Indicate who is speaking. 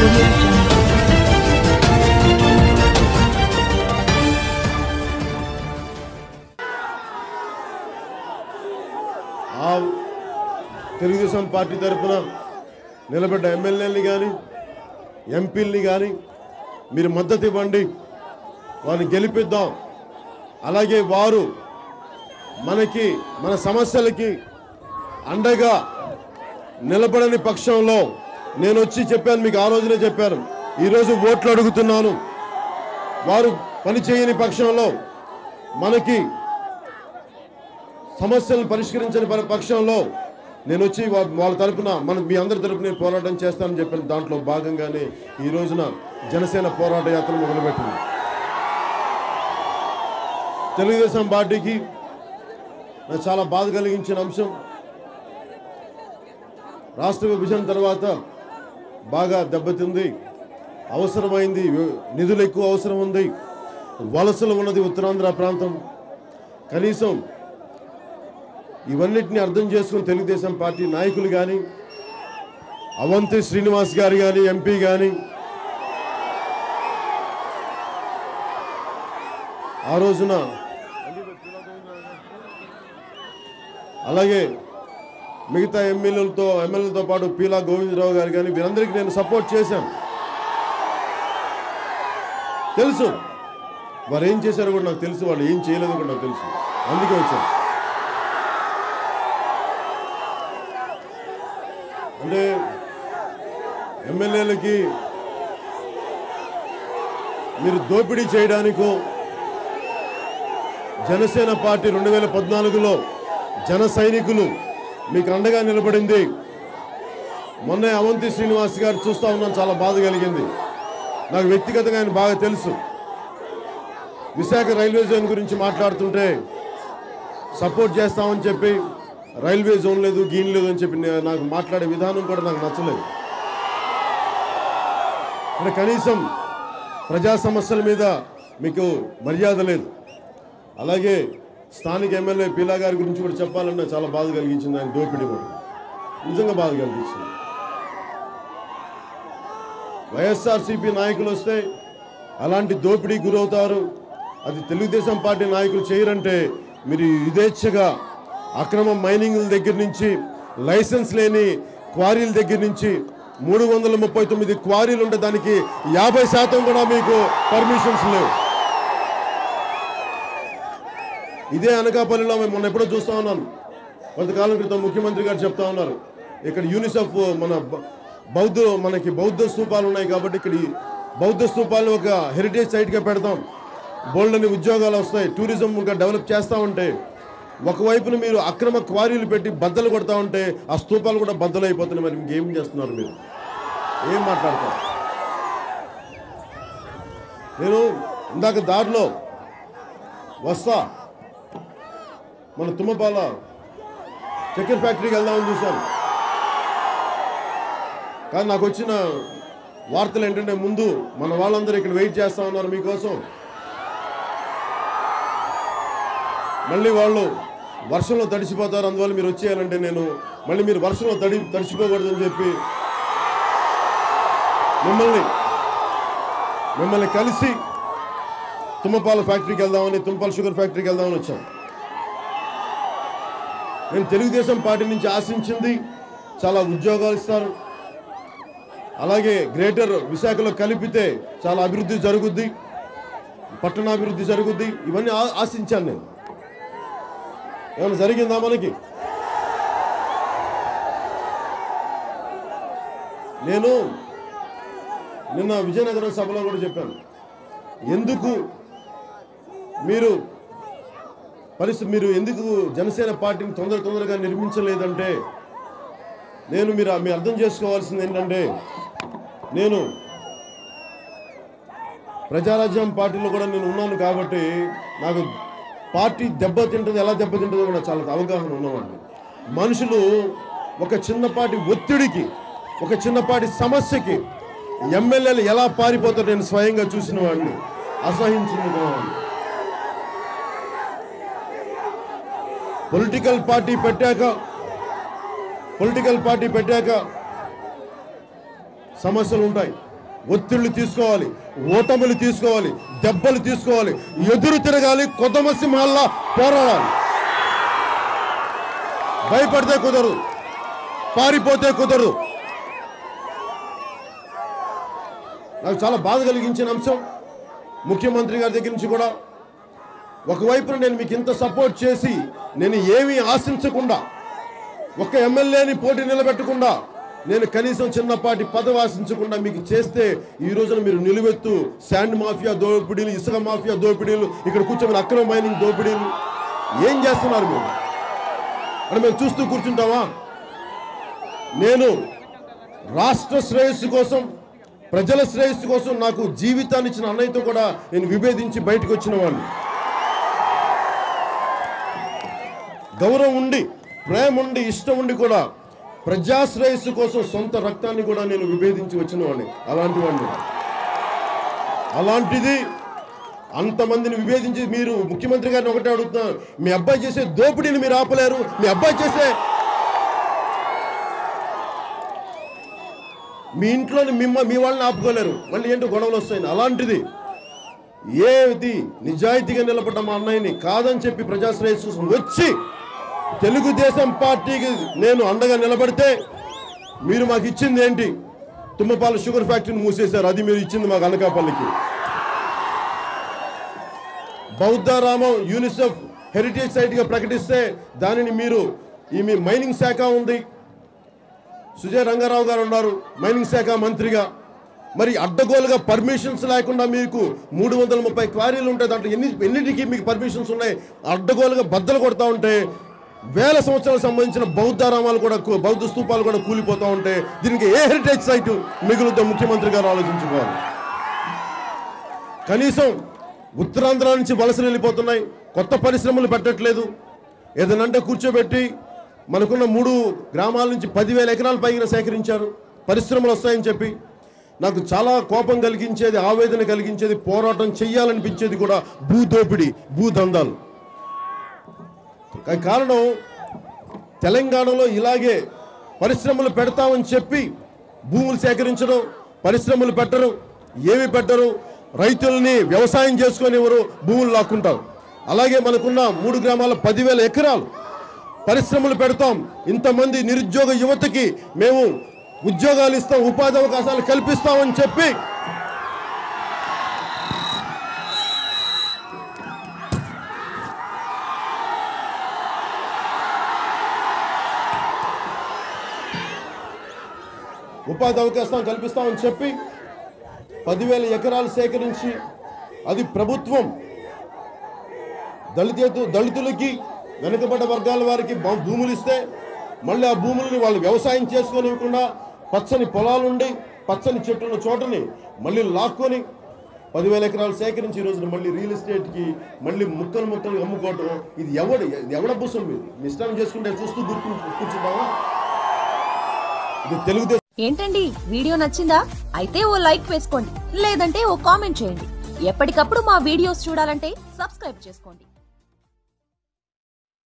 Speaker 1: audio jungle.
Speaker 2: Telugu Desam party తరఫున నిలబడ్డ ఎమ్మెల్యేలని కానీ ఎంపీలని కానీ మీరు మద్దతు ఇవ్వండి, వారిని గెలిపిద్దాం. అలాగే వారు మన సమస్యలకి అండగా నిలబడని పక్షంలో నేను వచ్చి చెప్పాను, మీకు ఆ రోజునే చెప్పాను, ఈరోజు ఓట్లు అడుగుతున్నాను. వారు పని చేయని పక్షంలో మనకి సమస్యలను పరిష్కరించని పక్షంలో నేను వచ్చి వాళ్ళ తరపున మీ అందరి తరపున నేను పోరాటం చేస్తానని చెప్పిన దాంట్లో భాగంగానే ఈ రోజున జనసేన పోరాట యాత్ర మొదలుపెట్టింది. తెలుగుదేశం పార్టీకి నాకు చాలా బాధ కలిగించిన అంశం, రాష్ట్ర విభజన తర్వాత బాగా దెబ్బతింది, అవసరమైంది, నిధులు ఎక్కువ అవసరం ఉంది, వలసలు ఉన్నది ఉత్తరాంధ్ర ప్రాంతం. కనీసం ఇవన్నిటిని అర్థం చేసుకుని తెలుగుదేశం పార్టీ నాయకులు కానీ, అవంతి శ్రీనివాస్ గారు కానీ, ఎంపీ కానీ ఆ రోజున, అలాగే మిగతా ఎమ్మెల్యేలతో పాటు పీలా గోవిందరావు గారు కానీ వీరందరికీ నేను సపోర్ట్ చేశాను. తెలుసు వారు ఏం చేశారో కూడా నాకు తెలుసు, వాళ్ళు ఏం చేయలేదో కూడా నాకు తెలుసు, అందుకే వచ్చాను. అంటే ఎమ్మెల్యేలకి మీరు దోపిడీ చేయడానికో, జనసేన పార్టీ 2014లో జన సైనికులు మీకు అండగా నిలబడింది. మొన్న అవంతి శ్రీనివాస్ గారు చూస్తూ ఉన్నాను, చాలా బాధ కలిగింది. నాకు వ్యక్తిగతంగా ఆయన బాగా తెలుసు. విశాఖ రైల్వే జోన్ గురించి మాట్లాడుతుంటే సపోర్ట్ చేస్తామని చెప్పి రైల్వే జోన్ లేదు, గీన్ లేదు అని చెప్పి నాకు మాట్లాడే విధానం కూడా నాకు నచ్చలేదు. అంటే కనీసం ప్రజా సమస్యల మీద మీకు మర్యాద లేదు. అలాగే స్థానిక ఎమ్మెల్యే పీలా గారి గురించి కూడా చెప్పాలన్నా చాలా బాధ కలిగించింది. ఆయన దోపిడీ కూడా నిజంగా బాధ కలిగించింది. వైఎస్ఆర్సీపీ నాయకులు వస్తే అలాంటి దోపిడీ గురవుతారు, అది తెలుగుదేశం పార్టీ నాయకులు చేయరంటే మీరు యథేచ్ఛగా అక్రమ మైనింగ్ల దగ్గర నుంచి, లైసెన్స్ లేని క్వారీల దగ్గర నుంచి 339 క్వారీలు ఉంటే దానికి 50% కూడా మీకు పర్మిషన్స్ లేవు. ఇదే అనకాపల్లిలో మేము మొన్న ఎప్పుడో చూస్తూ ఉన్నాను, కొంతకాలం క్రితం ముఖ్యమంత్రి గారు చెప్తా ఉన్నారు, ఇక్కడ యూనిసెఫ్ మనకి బౌద్ధ స్తూపాలు ఉన్నాయి కాబట్టి ఇక్కడ బౌద్ధ స్తూపాలను ఒక హెరిటేజ్ సైట్గా పెడతాం, బోల్డని ఉద్యోగాలు వస్తాయి, టూరిజంగా డెవలప్ చేస్తూ ఉంటే ఒకవైపున మీరు అక్రమ క్వారీలు పెట్టి బద్దలు కొడతా ఉంటే ఆ స్తూపాలు కూడా బద్దలు అయిపోతున్నాయి. మరి ఇంకేం చేస్తున్నారు, మీరు ఏం మాట్లాడతారు? నేను ఇందాక దారిలో వస్తా మన తుమ్మపాల చక్కెర ఫ్యాక్టరీకి వెళ్దామని చూశాను. కానీ నాకు వచ్చిన వార్తలు ఏంటంటే ముందు మన వాళ్ళందరూ ఇక్కడ వెయిట్ చేస్తూ ఉన్నారు మీకోసం, మళ్ళీ వాళ్ళు వర్షంలో తడిచిపోతారు, అందువల్ల మీరు వచ్చేయాలంటే నేను మళ్ళీ మీరు వర్షంలో తడిచిపోకూడదని చెప్పి మిమ్మల్ని కలిసి తుమ్మపాల ఫ్యాక్టరీకి వెళ్దామని, తుమ్మపాల షుగర్ ఫ్యాక్టరీకి వెళ్దామని వచ్చాను. నేను తెలుగుదేశం పార్టీ నుంచి ఆశించింది చాలా ఉద్యోగాలు ఇస్తారు, అలాగే గ్రేటర్ విశాఖలో కలిపితే చాలా అభివృద్ధి జరుగుద్ది, పట్టణాభివృద్ధి జరుగుద్ది, ఇవన్నీ ఆశించాను నేను. ఏమైనా జరిగిందా మనకి? నేను నిన్న విజయనగరం సభలో కూడా చెప్పాను, ఎందుకు మీరు ఎందుకు జనసేన పార్టీని తొందరగా నిర్మించలేదంటే, మీరు అర్థం చేసుకోవాల్సింది ఏంటంటే, నేను ప్రజారాజ్యం పార్టీలో కూడా నేను ఉన్నాను కాబట్టి నాకు పార్టీ దెబ్బతింటుంది, ఎలా దెబ్బతింటుందో కూడా చాలా అవగాహన ఉన్నవాడిని. మనుషులు ఒక చిన్నపాటి ఒత్తిడికి, ఒక చిన్నపాటి సమస్యకి ఎమ్మెల్యేలు ఎలా పారిపోతారో నేను స్వయంగా చూసిన వాడిని, అసహించుకునేవాడిని. పొలిటికల్ పార్టీ పెట్టాక సమస్యలు ఉంటాయి. ఒత్తిళ్లు తీసుకోవాలి, ఓటములు తీసుకోవాలి, దెబ్బలు తీసుకోవాలి, ఎదురు తిరగాలి, కొదమ సింహాల్లా పోరాడాలి. భయపడితే కుదరదు, పారిపోతే కుదరదు. నాకు చాలా బాధ కలిగించిన అంశం ముఖ్యమంత్రి గారి దగ్గర నుంచి కూడా, ఒకవైపున నేను మీకు ఇంత సపోర్ట్ చేసి నేను ఏమీ ఆశించకుండా, ఒక్క ఎమ్మెల్యేని పోటీ నిలబెట్టకుండా, నేను కనీసం చిన్నపాటి పదవి ఆశించకుండా మీకు చేస్తే ఈ రోజున మీరు నిలువెత్తు శాండ్ మాఫియా దోపిడీలు, ఇసుక మాఫియా దోపిడీలు, ఇక్కడ కూర్చొని అక్రమ మైనింగ్ దోపిడీలు ఏం చేస్తున్నారు మీరు అని మేము చూస్తూ కూర్చుంటామా? నేను రాష్ట్ర శ్రేయస్సు కోసం, ప్రజల శ్రేయస్సు కోసం నాకు జీవితాన్ని ఇచ్చిన అన్నయ్యతో కూడా నేను విభేదించి బయటకు వచ్చిన వాడిని. గౌరవం ఉండి, ప్రేమ ఉండి, ఇష్టం ఉండి కూడా ప్రజాశ్రేయస్సు కోసం సొంత రక్తాన్ని కూడా నేను విభేదించి వచ్చిన వాడిని. అలాంటిది అంతమందిని విభేదించి మీరు ముఖ్యమంత్రి గారిని ఒకటే అడుగుతున్నారు, మీ అబ్బాయి చేసే దోపిడీని మీరు ఆపలేరు, మీ అబ్బాయి చేసే మీ ఇంట్లోని మీ వాళ్ళని ఆపుకోలేరు, మళ్ళీ ఏంటో గొడవలు వస్తాయి. అలాంటిది ఏది నిజాయితీగా నిలబడ్డ మా అన్నయ్యని కాదని చెప్పి ప్రజాశ్రేయస్సు వచ్చి తెలుగుదేశం పార్టీకి నేను అండగా నిలబడితే మీరు మాకు ఇచ్చింది ఏంటి? తుమ్మపాల షుగర్ ఫ్యాక్టరీని మూసేశారు, అది మీరు ఇచ్చింది మాకు అనకాపల్లికి. బౌద్ధరామం యూనిసెఫ్ హెరిటేజ్ సైట్గా ప్రకటిస్తే దానిని మీరు మీ మైనింగ్ శాఖ ఉంది, సుజయ్ రంగారావు గారు ఉన్నారు మైనింగ్ శాఖ మంత్రిగా, మరి అడ్డగోలుగా పర్మిషన్స్ లేకుండా మీకు 330 క్వారీలు ఉంటాయి, దాంట్లో ఎన్నిటికీ మీకు పర్మిషన్స్ ఉన్నాయి, అడ్డగోలుగా బద్దలు కొడతా ఉంటే వేల సంవత్సరాలకు సంబంధించిన బౌద్ధరామాలు కూడా, బౌద్ధ స్తూపాలు కూడా కూలిపోతూ ఉంటే దీనికి ఏ హెరిటేజ్ సైటు మిగులుతో ముఖ్యమంత్రి గారు ఆలోచించుకోవాలి. కనీసం ఉత్తరాంధ్ర నుంచి వలసలు వెళ్ళిపోతున్నాయి, కొత్త పరిశ్రమలు పెట్టట్లేదు. ఏదనంటే కూర్చోబెట్టి మనకున్న 3 గ్రామాల నుంచి 10,000 ఎకరాల పైన సేకరించారు, పరిశ్రమలు వస్తాయని చెప్పి. నాకు చాలా కోపం కలిగించేది, ఆవేదన కలిగించేది, పోరాటం చెయ్యాలనిపించేది కూడా భూదోపిడి, భూదందాలు. కారణం తెలంగాణలో ఇలాగే పరిశ్రమలు పెడతామని చెప్పి భూములు సేకరించడం, పరిశ్రమలు పెట్టరు, ఏమి పెట్టరు, రైతుల్ని వ్యవసాయం చేసుకొని ఎవరు భూములు లాక్కుంటారు. అలాగే మనకున్న 3 గ్రామాల 10,000 ఎకరాలు పరిశ్రమలు పెడతాం, ఇంతమంది నిరుద్యోగ యువతకి మేము ఉద్యోగాలు ఇస్తాం, ఉపాధి అవకాశాలు కల్పిస్తామని చెప్పి ఉపాధి అవకాశం కల్పిస్తామని చెప్పి 10,000 ఎకరాలు సేకరించి, అది ప్రభుత్వం దళితులకి, వెనుకబడ్డ వర్గాల వారికి భూములు ఇస్తే మళ్ళీ ఆ భూములని వాళ్ళు వ్యవసాయం చేసుకోనివ్వకుండా పచ్చని పొలాలుండి పచ్చని చెట్టున్న చోటని మళ్ళీ లాక్కొని 10,000 ఎకరాలు సేకరించి ఈ రోజున మళ్ళీ రియల్ ఎస్టేట్కి మళ్ళీ ముక్కలు అమ్ముకోవటం. ఇది ఎవడ భూసం? మీ ఇష్టాన్ని చేసుకుంటే చూస్తూ కూర్చుంటామా? ఇది తెలుగుదేశం.
Speaker 1: ఏంటండి, వీడియో నచ్చిందా? అయితే ఓ లైక్ వేసుకోండి, లేదంటే ఓ కామెంట్ చేయండి. ఎప్పటికప్పుడు మా వీడియోస్ చూడాలంటే సబ్స్క్రైబ్ చేసుకోండి.